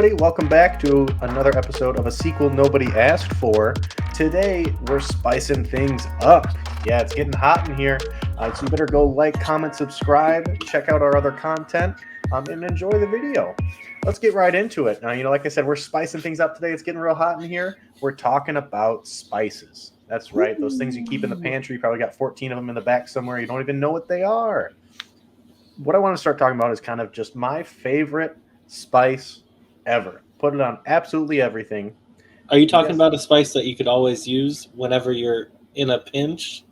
everybody. Welcome back to another episode of a sequel nobody asked for. Today, we're spicing things up. Yeah, it's getting hot in here. So you better go like, comment, subscribe, check out our other content, and enjoy the video. Let's get right into it. Now, like I said, we're spicing things up today. It's getting real hot in here. We're talking about spices. That's right. Those things you keep in the pantry. You probably got 14 of them in the back somewhere. You don't even know what they are. What I want to start talking about is kind of just my favorite spice ever. Put it on absolutely everything. Are you talking about a spice that you could always use whenever you're in a pinch?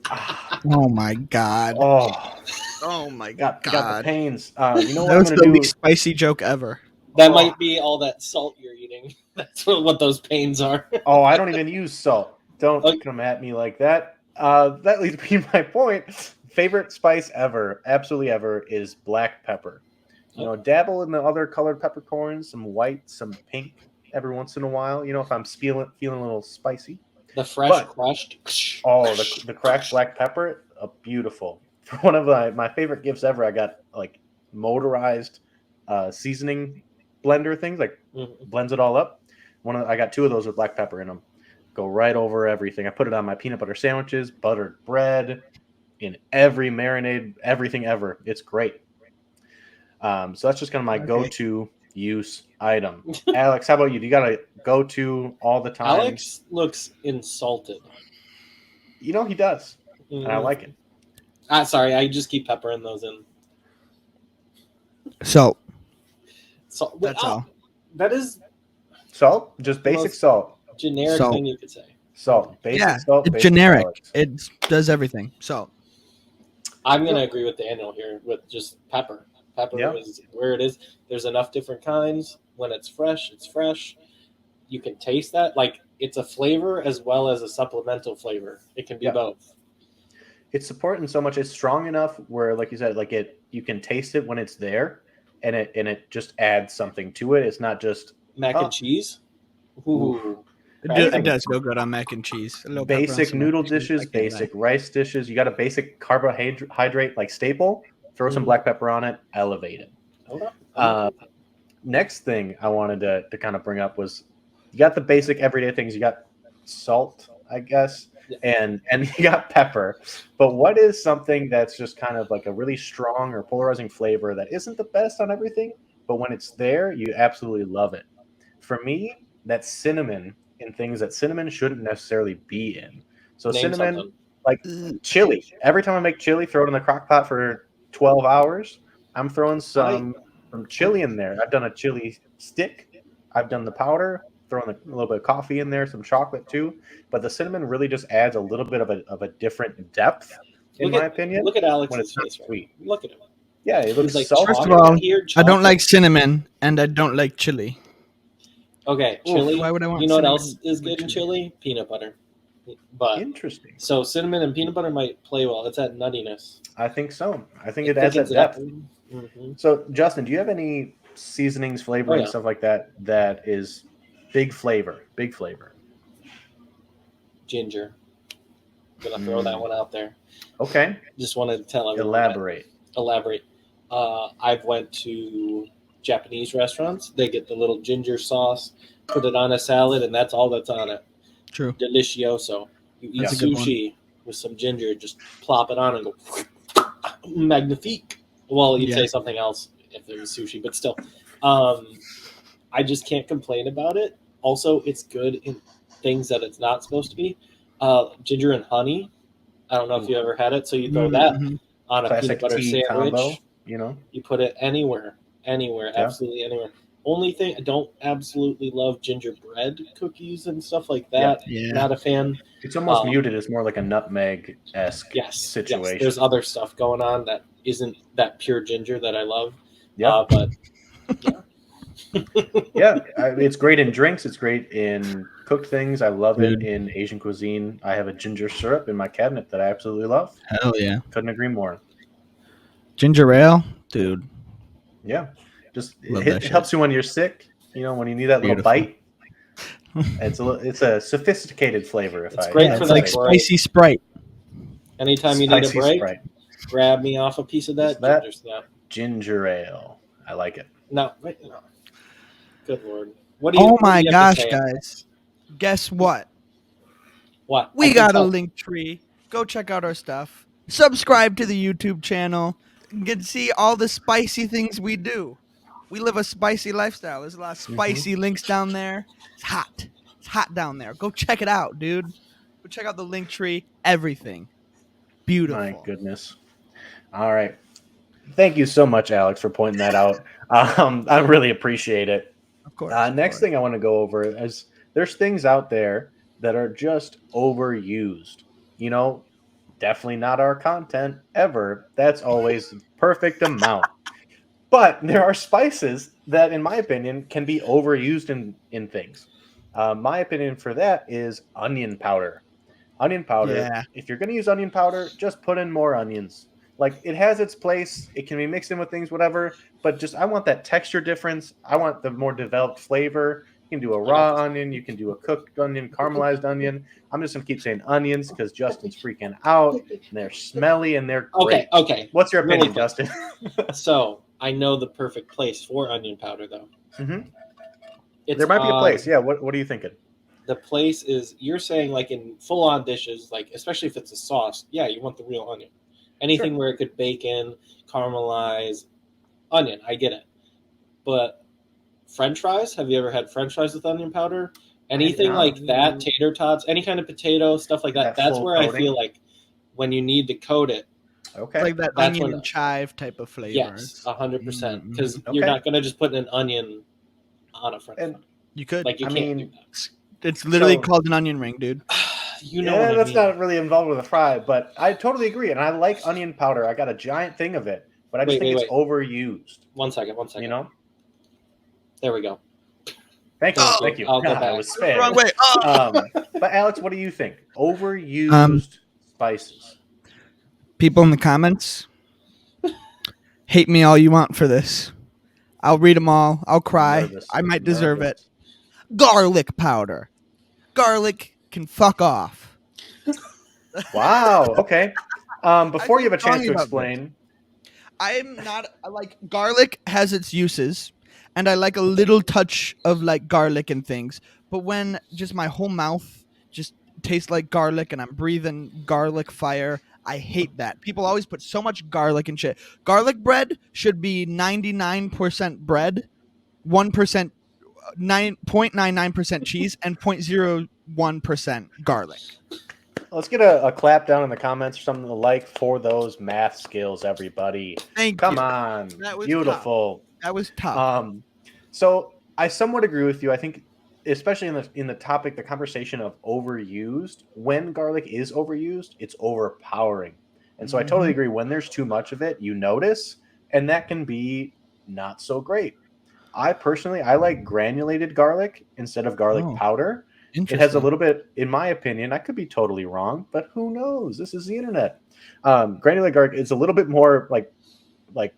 Oh my god! Oh my god! Got the pains. You know what That I'm was gonna the do? least spicy joke ever. That might be all that salt you're eating. That's what those pains are. Oh, I don't even use salt. Don't come at me like that. That leads me to my point. Favorite spice ever, absolutely ever, is black pepper. Dabble in the other colored peppercorns, some white, some pink every once in a while. If I'm feeling a little spicy. The fresh crushed. Oh, the cracked black pepper, beautiful. For one of my favorite gifts ever, I got like motorized seasoning blender things, like blends it all up. I got 2 of those with black pepper in them. Go right over everything. I put it on my peanut butter sandwiches, buttered bread, in every marinade, everything ever. It's great. So that's just kind of my go-to use item. Alex, how about you? Do you got a go-to all the time? Alex looks insulted. He does. And I like it. Sorry, I just keep peppering those in. Salt. That's all. That is salt. Just basic salt. Generic thing you could say. Salt. Basic salt. It's generic. It does everything. Salt. I'm gonna agree with Daniel here with just pepper. Pepper is where it is. There's enough different kinds. When it's fresh, it's fresh. You can taste that. Like, it's a flavor as well as a supplemental flavor. It can be both. It's supporting so much. It's strong enough where, like you said, you can taste it when it's there, and it just adds something to it. It's not just mac and cheese. Ooh. It does go good on mac and cheese. Basic noodle dishes, basic rice dishes. You got a basic carbohydrate like staple. Throw some black pepper on it. Elevate it. Next thing I wanted to kind of bring up was you got the basic everyday things. You got salt, I guess, and you got pepper. But what is something that's just kind of like a really strong or polarizing flavor that isn't the best on everything, but when it's there, you absolutely love it? For me, that's cinnamon in things that cinnamon shouldn't necessarily be in. So cinnamon, like chili. Every time I make chili, throw it in the crock pot for 12 hours. I'm throwing some chili in there. I've done a chili stick. I've done the powder, throwing a little bit of coffee in there, some chocolate too. But the cinnamon really just adds a little bit of a different depth, in my opinion. Look at Alex when it's not face. sweet. Look at him. Yeah, it looks like so. First of all, I don't like cinnamon, and I don't like chili. Okay, chili. Why would I want you know what else is good in chili? Peanut butter. But interesting. So cinnamon and peanut butter might play well. It's that nuttiness. I think so. I think it adds that depth. So, Justin, do you have any seasonings, flavoring, stuff like that is big flavor? Big flavor. Ginger. I'm gonna throw that one out there. Okay. Just wanted to tell everyone. Elaborate. I've went to Japanese restaurants. They get the little ginger sauce, put it on a salad, and that's all that's on it. True. Delicioso. You eat sushi with some ginger, just plop it on and go magnifique. Well, you'd say something else if it was sushi, but still. I just can't complain about it. Also, it's good in things that it's not supposed to be. Ginger and honey. I don't know if you ever had it. So you throw that on a classic peanut butter sandwich. Combo, You put it anywhere, absolutely anywhere. Only thing, I don't absolutely love gingerbread cookies and stuff like that. Yeah. Not a fan. It's almost muted. It's more like a nutmeg-esque situation. Yes. There's other stuff going on that isn't that pure ginger that I love. Yeah. But yeah, it's great in drinks. It's great in cooked things. I love it in Asian cuisine. I have a ginger syrup in my cabinet that I absolutely love. Hell yeah. Couldn't agree more. Ginger ale? Dude. Yeah. Just it helps you when you're sick, when you need that little bite. It's a sophisticated flavor. It's great for like spicy Sprite. Anytime you need a break, grab me off a piece of that ginger snap. Ginger ale. I like it. No. Good Lord. What do you? Oh what do my you have to gosh, say? guys! Guess what? What? I We can got a tell. link tree. Go check out our stuff. Subscribe to the YouTube channel. You can see all the spicy things we do. We live a spicy lifestyle. There's a lot of spicy links down there. It's hot. It's hot down there. Go check it out, dude. Go check out the link tree. Everything. Beautiful. My goodness. All right. Thank you so much, Alex, for pointing that out. I really appreciate it. Of course. Next thing I want to go over is there's things out there that are just overused. You know, definitely not our content ever. That's always the perfect amount. But there are spices that, in my opinion, can be overused in things. My opinion for that is onion powder. Onion powder. Yeah. If you're going to use onion powder, just put in more onions. Like, it has its place. It can be mixed in with things, whatever. But just, I want that texture difference. I want the more developed flavor. You can do a raw onion. You can do a cooked onion, caramelized onion. I'm just going to keep saying onions because Justin's freaking out. And they're smelly and they're great. Okay. What's your Really opinion, Justin? So I know the perfect place for onion powder, though. Mm-hmm. It's There might be a place. Yeah. What are you thinking? The place is, you're saying, like, in full-on dishes, like, especially if it's a sauce, yeah, you want the real onion. Anything where it could bake in, caramelize, onion, I get it. But French fries, have you ever had French fries with onion powder? Anything like that, tater tots, any kind of potato, stuff like that. That's where coating. I feel like when you need to coat it. Okay. Like that That's onion when- and chive type of flavor. Yes, 100%. Because Okay. you're not going to just put an onion on a French fry. You could. Like, you I can't mean, do that. It's literally So- called an onion ring, dude. You know yeah, what I that's mean. not really involved with a fry, but I totally agree. And I like onion powder. I got a giant thing of it, but I just think it's overused. One second. You know? There we go. Thank you. Oh, Thank you. I'll go I back. was spared. Wrong way. Oh! But Alex, what do you think? Overused spices. People in the comments, hate me all you want for this. I'll read them all. I'll cry. Nervous. I might deserve Nervous. it. Garlic powder. Garlic can fuck off. Wow. Okay. Before you have a been telling chance you to about explain, I'm not I like garlic has its uses, and I like a little touch of like garlic and things. But when just my whole mouth just tastes like garlic and I'm breathing garlic fire, I hate that. People always put so much garlic and shit. Garlic bread should be 99% bread, 1% 0.99% cheese, and 0.01% garlic. let's get a clap down in the comments or something to like for those math skills, everybody. Thank Come you. on. That was Beautiful. That was tough. So I somewhat agree with you. I think, especially in the topic, the conversation of overused, when garlic is overused, it's overpowering. And so I totally agree. When there's too much of it, you notice, and that can be not so great. I like granulated garlic instead of garlic powder. It has a little bit, in my opinion, I could be totally wrong, but who knows? This is the internet. Granulated garlic is a little bit more like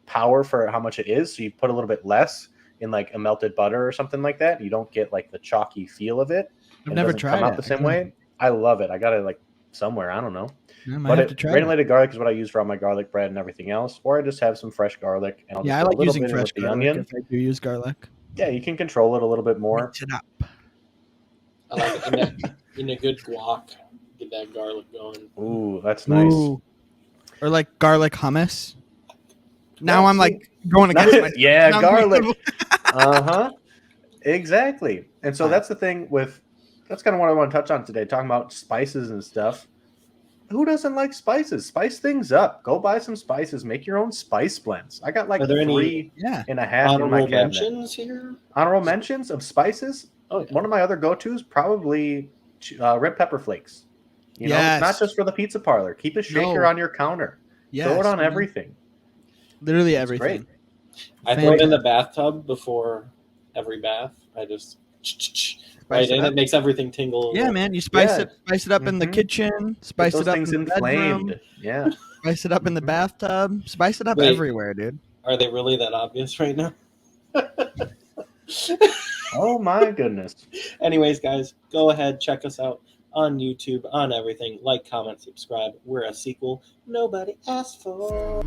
power for how much it is. So you put a little bit less in like a melted butter or something like that. You don't get like the chalky feel of it. I've never tried come out it. the same way. I love it. I got it like somewhere. I don't know. I might But have to try it. granulated garlic is what I use for all my garlic bread and everything else. Or I just have some fresh garlic and I'll Yeah, I just put like a little using bit in fresh with the garlic onion. if I do use garlic. Yeah, you can control it a little bit more. Mix it up. I like it in a good guac. Get that garlic going. Ooh, that's nice. Ooh. Or like garlic hummus. Now Yeah, I'm see- like going against myself. Yeah, Now I'm garlic. like- Uh-huh. Exactly. And so Fine. that's the thing that's kind of what I want to touch on today, talking about spices and stuff. Who doesn't like spices? Spice things up. Go buy some spices. Make your own spice blends. I got like Are there any 3 Yeah. and a half in my Honorable cabinet. mentions here? Honorable mentions of spices? Oh, yeah. One of my other go-tos, probably red pepper flakes. You know, Yes. not just for the pizza parlor. Keep a shaker No. on your counter. Yes, Throw it on man. everything. Literally It's everything. I throw it in the bathtub before every bath. I just right Spice it in. up. It makes everything tingle. Yeah, man. You spice Yeah. it up in the Mhm. kitchen. Get Spice those it up things in the bedroom. inflamed. Yeah. Spice it up in the bathtub. Spice it up Wait. everywhere, dude. Are they really that obvious right now? Oh my goodness. Anyways, guys, go ahead, check us out on YouTube, on everything. Like, comment, subscribe. We're a sequel nobody asked for.